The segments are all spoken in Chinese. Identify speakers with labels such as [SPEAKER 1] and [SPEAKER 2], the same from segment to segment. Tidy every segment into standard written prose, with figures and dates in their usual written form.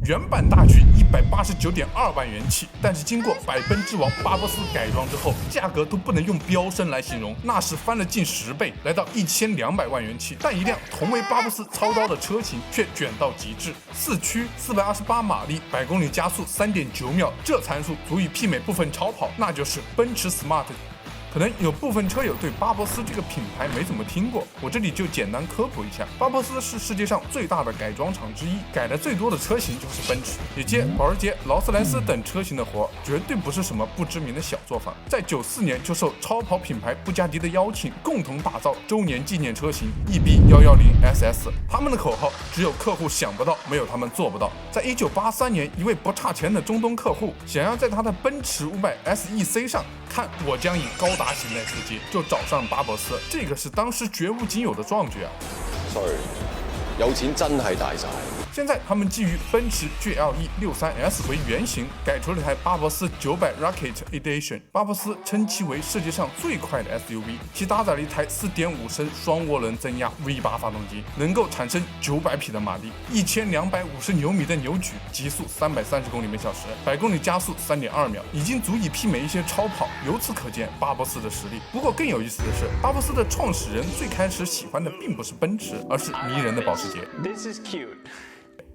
[SPEAKER 1] 原版大举189.2万元起，但是经过百奔之王巴博斯改装之后，价格都不能用飙升来形容，那是翻了近10倍，来到1200万元起。但一辆同为巴博斯操刀的车型却卷到极致，4驱428马力，100公里加速3.9秒，这参数足以媲美部分超跑，那就是奔驰 Smart。可能有部分车友对巴博斯这个品牌没怎么听过，我这里就简单科普一下。巴博斯是世界上最大的改装厂之一，改的最多的车型就是奔驰，也接保时捷、劳斯莱斯等车型的活，绝对不是什么不知名的小作坊。在94年就受超跑品牌布加迪的邀请，共同打造周年纪念车型 EB110SS。他们的口号只有客户想不到，没有他们做不到。在1983年，一位不差钱的中东客户想要在他的奔驰500 SEC 上看我将以高达型来司机，就找上巴博斯，这个是当时绝无仅有的壮举啊。
[SPEAKER 2] Sorry， 有錢真係大晒。
[SPEAKER 1] 现在他们基于奔驰 GLE 63S 为原型，改出了一台巴博斯900 Rocket Edition。巴博斯称其为世界上最快的 SUV， 其搭载了一台4.5升双涡轮增压 V8 发动机，能够产生900匹的马力，1250牛米的扭矩，极速330公里每小时，100公里加速3.2秒，已经足以媲美一些超跑。由此可见巴博斯的实力。不过更有意思的是，巴博斯的创始人最开始喜欢的并不是奔驰，而是迷人的保时捷。
[SPEAKER 3] This is cute。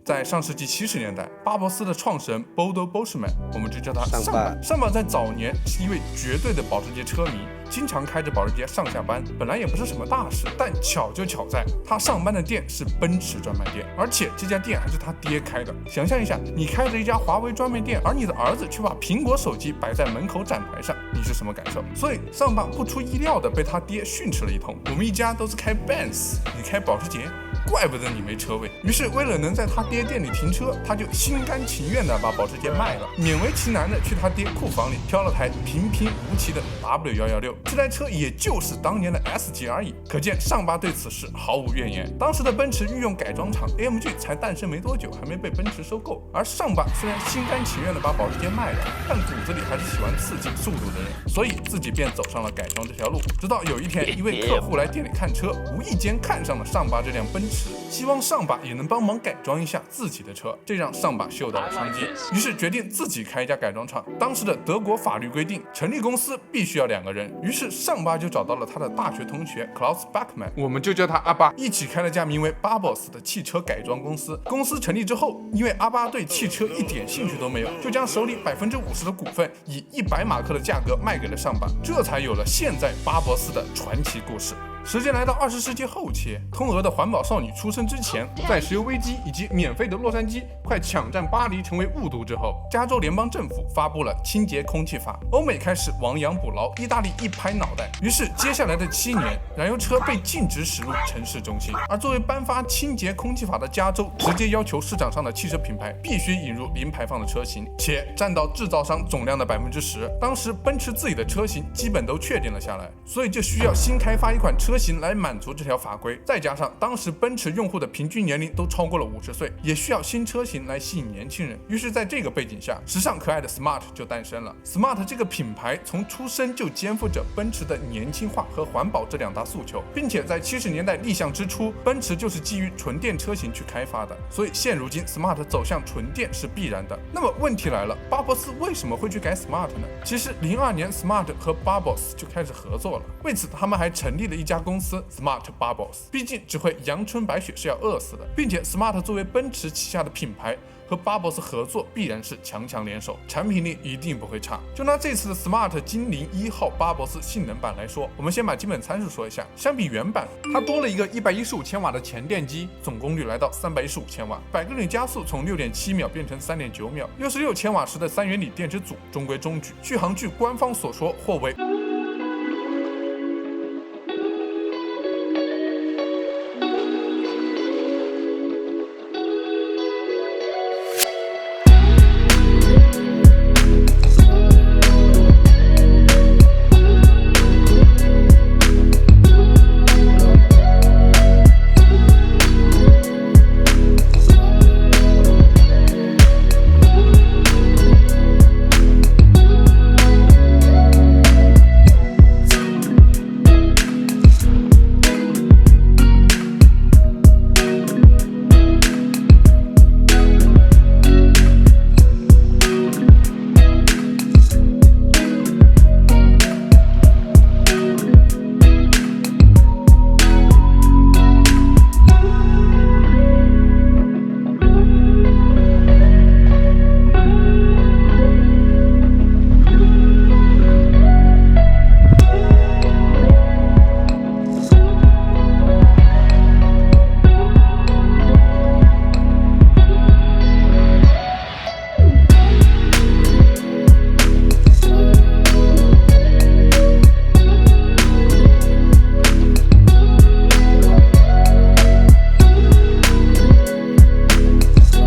[SPEAKER 1] 在上世纪70年代，巴博斯的创始人 Bodo Boschman， 我们就叫他上巴。上巴在早年是一位绝对的保时捷车迷，经常开着保时捷上下班，本来也不是什么大事，但巧就巧在他上班的店是奔驰专卖店，而且这家店还是他爹开的。想象一下，你开着一家华为专卖店，而你的儿子却把苹果手机摆在门口展台上，你是什么感受？所以上巴不出意料的被他爹训斥了一通。我们一家都是开 Benz， 你开保时捷，怪不得你没车位。于是为了能在他爹店里停车，他就心甘情愿的把保时捷卖了，勉为其难的去他爹库房里挑了台平平无奇的 W116， 这台车也就是当年的 S 级而已。可见上巴对此事毫无怨言。当时的奔驰御用改装厂 AMG 才诞生没多久，还没被奔驰收购。而上巴虽然心甘情愿的把保时捷卖了，但骨子里还是喜欢刺激速度的人，所以自己便走上了改装这条路。直到有一天，一位客户来店里看车，无意间看上了上巴这辆奔驰，希望上巴也能帮忙改装一下自己的车，这让上巴嗅到了商机，于是决定自己开一家改装厂。当时的德国法律规定，成立公司必须要2个人，于是上巴就找到了他的大学同学 Klaus Bachmann， 我们就叫他阿巴，一起开了家名为 Barbos 的汽车改装公司。公司成立之后，因为阿巴对汽车一点兴趣都没有，就将手里50%的股份以100马克的价格卖给了上巴，这才有了现在巴博斯的传奇故事。时间来到20世纪后期，通俄的环保少女出生之前，在石油危机以及免费的洛杉矶快抢占巴黎成为雾都之后，加州联邦政府发布了清洁空气法，欧美开始亡羊补牢，意大利一拍脑袋，于是接下来的7年，燃油车被禁止驶入城市中心。而作为颁发清洁空气法的加州，直接要求市场上的汽车品牌必须引入零排放的车型，且占到制造商总量的10%。当时奔驰自己的车型基本都确定了下来，所以就需要新开发一款车型来满足这条法规，再加上当时奔驰用户的平均年龄都超过了50岁，也需要新车型来吸引年轻人。于是在这个背景下，时尚可爱的 Smart 就诞生了。Smart 这个品牌从出生就肩负着奔驰的年轻化和环保这2大诉求，并且在70年代立项之初，奔驰就是基于纯电车型去开发的，所以现如今 Smart 走向纯电是必然的。那么问题来了，巴博斯为什么会去改 Smart 呢？其实02年 Smart 和 Barbos 就开始合作了，为此他们还成立了一家公司Smart Barbos， 毕竟只会阳春白雪是要饿死的，并且 Smart 作为奔驰旗下的品牌，和 Barbos 合作必然是强强联手，产品力一定不会差。就拿这次的 Smart 精灵1号 Barbos 性能版来说，我们先把基本参数说一下。相比原版，它多了一个115千瓦的前电机，总功率来到315千瓦，100公里加速从6.7秒变成3.9秒，66千瓦时的3元锂电池组中规中矩。续航距官方所说或为